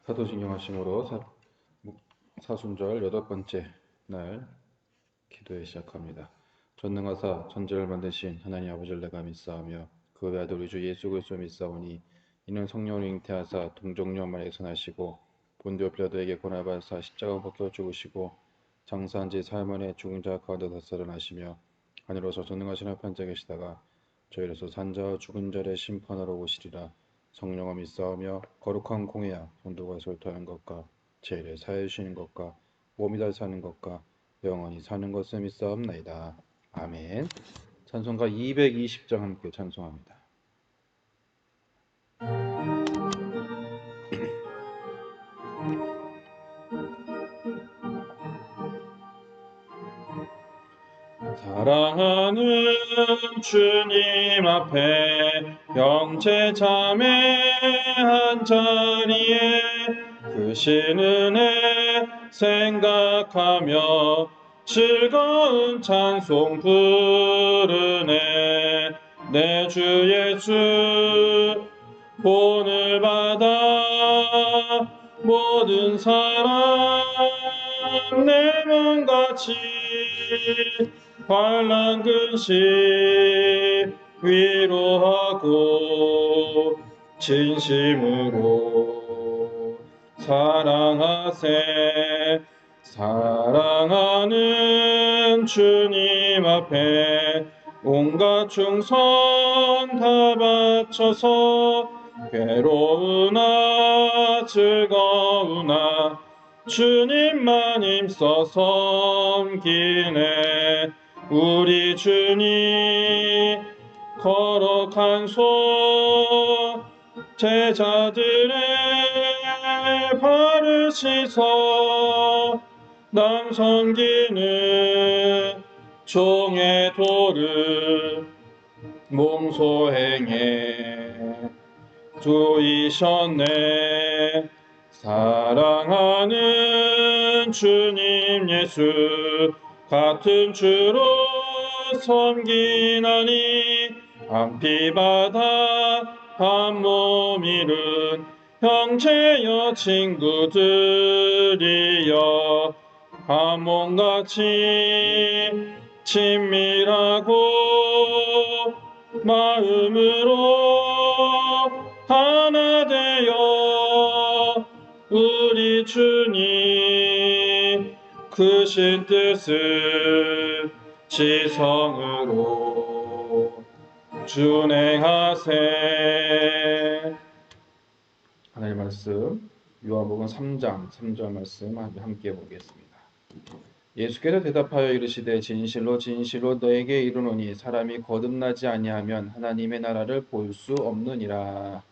사도신경하심으로 사순절 8번째 날 기도에 시작합니다. 전능하사 천지를 만드신 하나님 아버지를 내가 믿사오며 그 외아들 우리 주 예수 그리스도 믿사오니 이는 성령을 잉태하사 동정녀 마리아에 선하시고 본디오 빌라도에게 고난을 받으사 십자가 벗겨 죽으시고 장사한 지 사흘 만에 죽은 자 가운데서 살아나시며 하늘로서 전능하신 하나님 계시다가 저희로서 산자와 죽은 자를 심판하러 오시리라. 성령을 믿사오며 거룩한 공회와 성도가 설교하는 것과 죄를 사해 주시는 것과 몸이 다 사는 것과 영원히 사는 것을 믿사옵나이다. 아멘. 찬송가 220장 함께 찬송합니다. 사랑하는 주님 앞에 형제 자매 한자리에 크신 은혜 생각하며 즐거운 찬송 부르네. 내 주 예수 본을 받아 모든 사람 내 맘같이 환난 근심 위로하고 진심으로 사랑하세. 사랑하는 주님 앞에 온갖 충성 다 바쳐서 괴로우나 즐거우나 주님만 힘써 섬기네. 우리 주님 거룩한 손 제자들의 발을 씻어 남 섬기는 종의 도를 몽소행해 주이셨네. 사랑하는 주님 예수 같은 주로 섬기나니 안피바다 한몸 이룬 형제여 친구들이여 한몸같이 친밀하고 마음으로 하나 되어 우리 주님 크신 뜻을 지성으로 준행하세. 하나님의 말씀 요한복음 3장 3절 말씀 함께 보겠습니다. 예수께서 대답하여 이르시되 진실로 진실로 너에게 이르노니 사람이 거듭나지 아니하면 하나님의 나라를 볼 수 없느니라.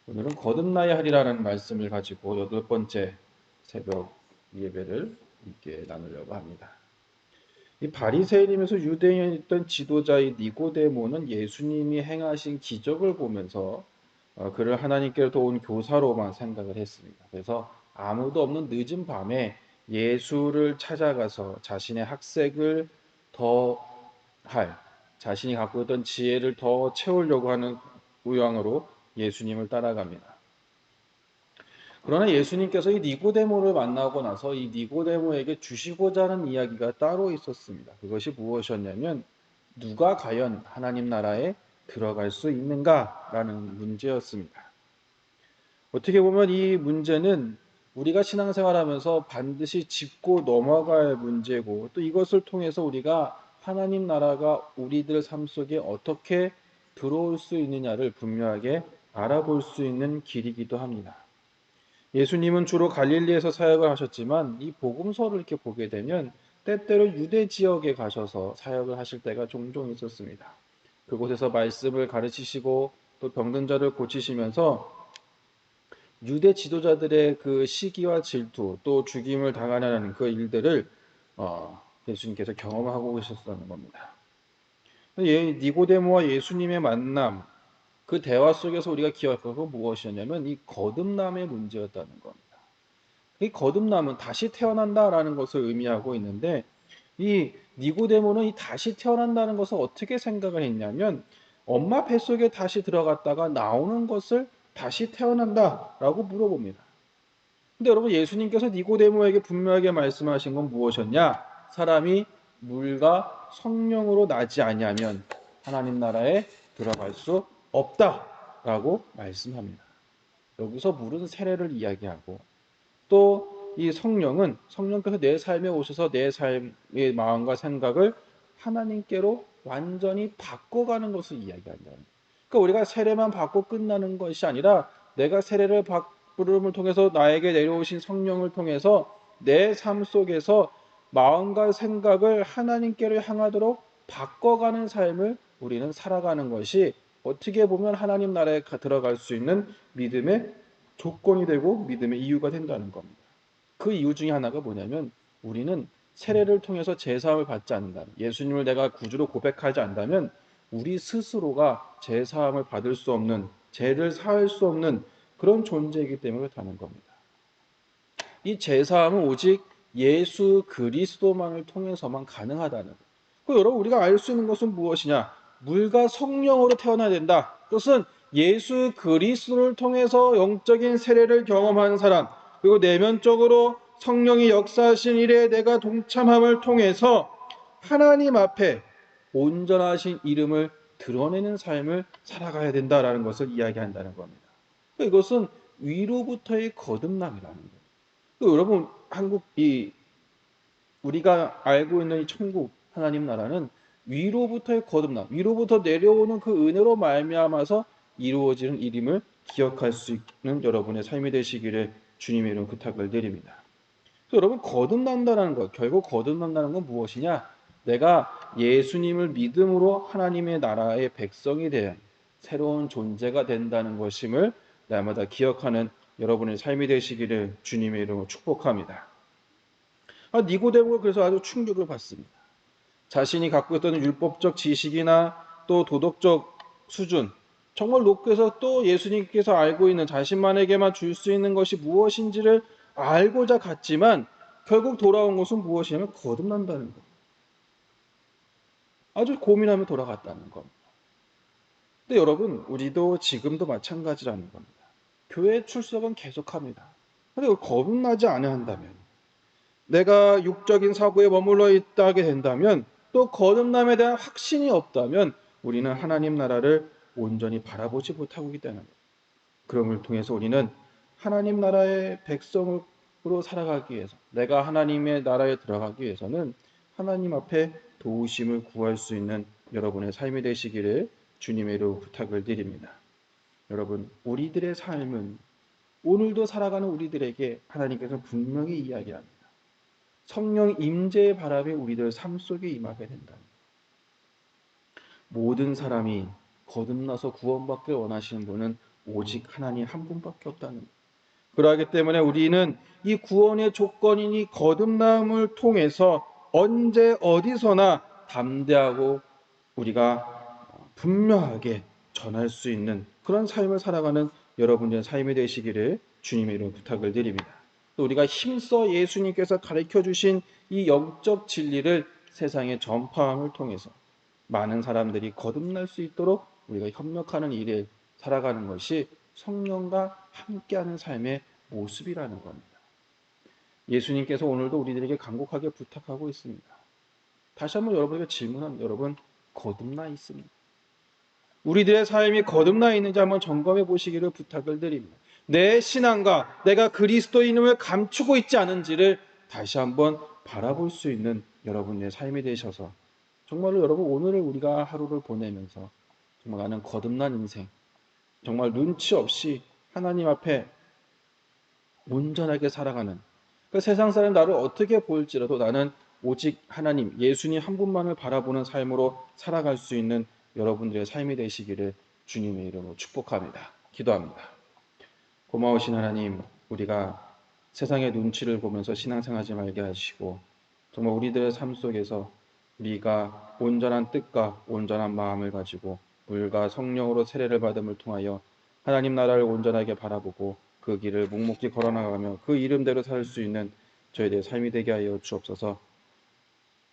오늘은 거듭나야 하리라는 말씀을 가지고 8번째 새벽 예배를 함께 나누려고 합니다. 이 바리새인이면서 유대인이었던 지도자의 니고데모는 예수님이 행하신 기적을 보면서 그를 하나님께로부터 온 교사로만 생각을 했습니다. 그래서 아무도 없는 늦은 밤에 예수를 찾아가서 자신의 학색을 자신이 갖고 있던 지혜를 더 채우려고 하는 의향으로 예수님을 따라갑니다. 그러나 예수님께서 이 니고데모를 만나고 나서 이 니고데모에게 주시고자 하는 이야기가 따로 있었습니다. 그것이 무엇이었냐면 누가 과연 하나님 나라에 들어갈 수 있는가라는 문제였습니다. 어떻게 보면 이 문제는 우리가 신앙생활하면서 반드시 짚고 넘어갈 문제고 또 이것을 통해서 우리가 하나님 나라가 우리들 삶 속에 어떻게 들어올 수 있느냐를 분명하게 알아볼 수 있는 길이기도 합니다. 예수님은 주로 갈릴리에서 사역을 하셨지만 이 복음서를 이렇게 보게 되면 때때로 유대 지역에 가셔서 사역을 하실 때가 종종 있었습니다. 그곳에서 말씀을 가르치시고 또 병든 자를 고치시면서 유대 지도자들의 그 시기와 질투 또 죽임을 당하는 그 일들을 예수님께서 경험하고 계셨다는 겁니다. 니고데모와 예수님의 만남, 그 대화 속에서 우리가 기억할 것은 무엇이었냐면 이 거듭남의 문제였다는 겁니다. 이 거듭남은 다시 태어난다라는 것을 의미하고 있는데 이 니고데모는 이 다시 태어난다는 것을 어떻게 생각을 했냐면 엄마 뱃속에 다시 들어갔다가 나오는 것을 다시 태어난다라고 물어봅니다. 근데 여러분 예수님께서 니고데모에게 분명하게 말씀하신 건 무엇이었냐? 사람이 물과 성령으로 나지 아니하면 하나님 나라에 들어갈 수 없다라고 말씀합니다. 여기서 물은 세례를 이야기하고 또 이 성령은 성령께서 내 삶에 오셔서 내 삶의 마음과 생각을 하나님께로 완전히 바꿔가는 것을 이야기한다. 그러니까 우리가 세례만 받고 끝나는 것이 아니라 내가 세례를 부름을 통해서 나에게 내려오신 성령을 통해서 내 삶 속에서 마음과 생각을 하나님께로 향하도록 바꿔가는 삶을 우리는 살아가는 것이 어떻게 보면 하나님 나라에 들어갈 수 있는 믿음의 조건이 되고 믿음의 이유가 된다는 겁니다. 그 이유 중에 하나가 뭐냐면 우리는 세례를 통해서 제사함을 받지 않는다면, 예수님을 내가 구주로 고백하지 않는다면 우리 스스로가 제사함을 받을 수 없는, 죄를 사할 수 없는 그런 존재이기 때문에 그렇다는 겁니다. 이 제사함은 오직 예수 그리스도만을 통해서만 가능하다는 거예요. 여러분 우리가 알 수 있는 것은 무엇이냐? 물과 성령으로 태어나야 된다. 그것은 예수 그리스도를 통해서 영적인 세례를 경험한 사람, 그리고 내면적으로 성령이 역사하신 일에 내가 동참함을 통해서 하나님 앞에 온전하신 이름을 드러내는 삶을 살아가야 된다라는 것을 이야기한다는 겁니다. 이것은 위로부터의 거듭남이라는 거예요. 여러분 우리가 알고 있는 이 천국 하나님 나라는 위로부터의 거듭남, 위로부터 내려오는 그 은혜로 말미암아서 이루어지는 일임을 기억할 수 있는 여러분의 삶이 되시기를 주님의 이름 부탁을 드립니다. 여러분 거듭난다는 것, 결국 거듭난다는 건 무엇이냐? 내가 예수님을 믿음으로 하나님의 나라의 백성이 되어 새로운 존재가 된다는 것임을 날마다 기억하는 여러분의 삶이 되시기를 주님의 이름으로 축복합니다. 니고데모가 그래서 아주 충격을 받습니다. 자신이 갖고 있던 율법적 지식이나 또 도덕적 수준, 정말 높게서 또 예수님께서 알고 있는 자신만에게만 줄 수 있는 것이 무엇인지를 알고자 갔지만 결국 돌아온 것은 무엇이냐면 거듭난다는 것. 아주 고민하며 돌아갔다는 것. 근데 여러분 우리도 지금도 마찬가지라는 겁니다. 교회 출석은 계속합니다. 근데 거듭나지 않아야 한다면, 내가 육적인 사고에 머물러 있다게 된다면, 또 거듭남에 대한 확신이 없다면 우리는 하나님 나라를 온전히 바라보지 못하고 있다는 거예요. 그럼을 통해서 우리는 하나님 나라의 백성으로 살아가기 위해서, 내가 하나님의 나라에 들어가기 위해서는 하나님 앞에 도우심을 구할 수 있는 여러분의 삶이 되시기를 주님의 이름으로 부탁을 드립니다. 여러분 우리들의 삶은 오늘도 살아가는 우리들에게 하나님께서 분명히 이야기합니다. 성령 임재의 바람이 우리들 삶 속에 임하게 된다. 모든 사람이 거듭나서 구원받길 원하시는 분은 오직 하나님 한 분밖에 없다는 것. 그러하기 때문에 우리는 이 구원의 조건인 이 거듭남을 통해서 언제 어디서나 담대하고 우리가 분명하게 전할 수 있는 그런 삶을 살아가는 여러분의 삶이 되시기를 주님의 이름으로 부탁을 드립니다. 또 우리가 힘써 예수님께서 가르쳐 주신 이 영적 진리를 세상에 전파함을 통해서 많은 사람들이 거듭날 수 있도록 우리가 협력하는 일에 살아가는 것이 성령과 함께하는 삶의 모습이라는 겁니다. 예수님께서 오늘도 우리들에게 간곡하게 부탁하고 있습니다. 다시 한번 여러분에게 질문합니다. 여러분 거듭나 있습니다. 우리들의 삶이 거듭나 있는지 한번 점검해 보시기를 부탁을 드립니다. 내 신앙과 내가 그리스도인임을 감추고 있지 않은지를 다시 한번 바라볼 수 있는 여러분의 삶이 되셔서 정말로 여러분 오늘을 우리가 하루를 보내면서 정말 나는 거듭난 인생, 정말 눈치 없이 하나님 앞에 온전하게 살아가는, 그 세상 사람 나를 어떻게 볼지라도 나는 오직 하나님, 예수님 한 분만을 바라보는 삶으로 살아갈 수 있는 여러분들의 삶이 되시기를 주님의 이름으로 축복합니다. 기도합니다. 고마우신 하나님, 우리가 세상의 눈치를 보면서 신앙생활하지 말게 하시고 정말 우리들의 삶 속에서 우리가 온전한 뜻과 온전한 마음을 가지고 물과 성령으로 세례를 받음을 통하여 하나님 나라를 온전하게 바라보고 그 길을 묵묵히 걸어나가며 그 이름대로 살 수 있는 저희들의 삶이 되게 하여 주옵소서.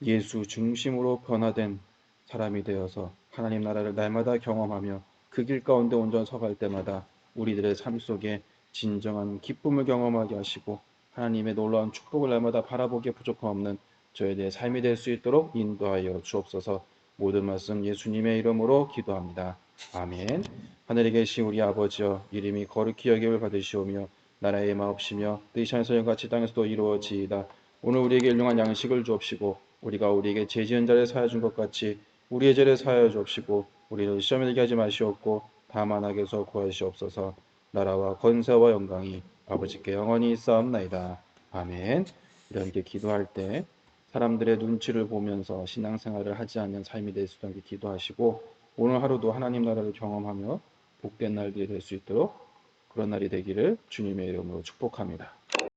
예수 중심으로 변화된 사람이 되어서 하나님 나라를 날마다 경험하며 그 길 가운데 온전 서갈 때마다 우리들의 삶 속에 진정한 기쁨을 경험하게 하시고 하나님의 놀라운 축복을 날마다 바라보기에 부족함 없는 저희들의 삶이 될 수 있도록 인도하여 주옵소서. 모든 말씀 예수님의 이름으로 기도합니다. 아멘. 하늘에 계신 우리 아버지여, 이름이 거룩히 여김을 받으시오며 나라의 마옵시며 뜻이 하늘에서 같이 땅에서도 이루어지이다. 오늘 우리에게 일용할 양식을 주옵시고 우리가 우리에게 죄 지은 자를 사하여 준 것 같이 우리의 죄를 사하여 주옵시고 우리를 시험에 들게 하지 마시옵고 다만 악에서 구하시옵소서. 나라와 권세와 영광이 아버지께 영원히 있사옵나이다. 아멘. 이렇게 기도할 때 사람들의 눈치를 보면서 신앙생활을 하지 않는 삶이 될 수 있도록 기도하시고 오늘 하루도 하나님 나라를 경험하며 복된 날들이 될 수 있도록 그런 날이 되기를 주님의 이름으로 축복합니다.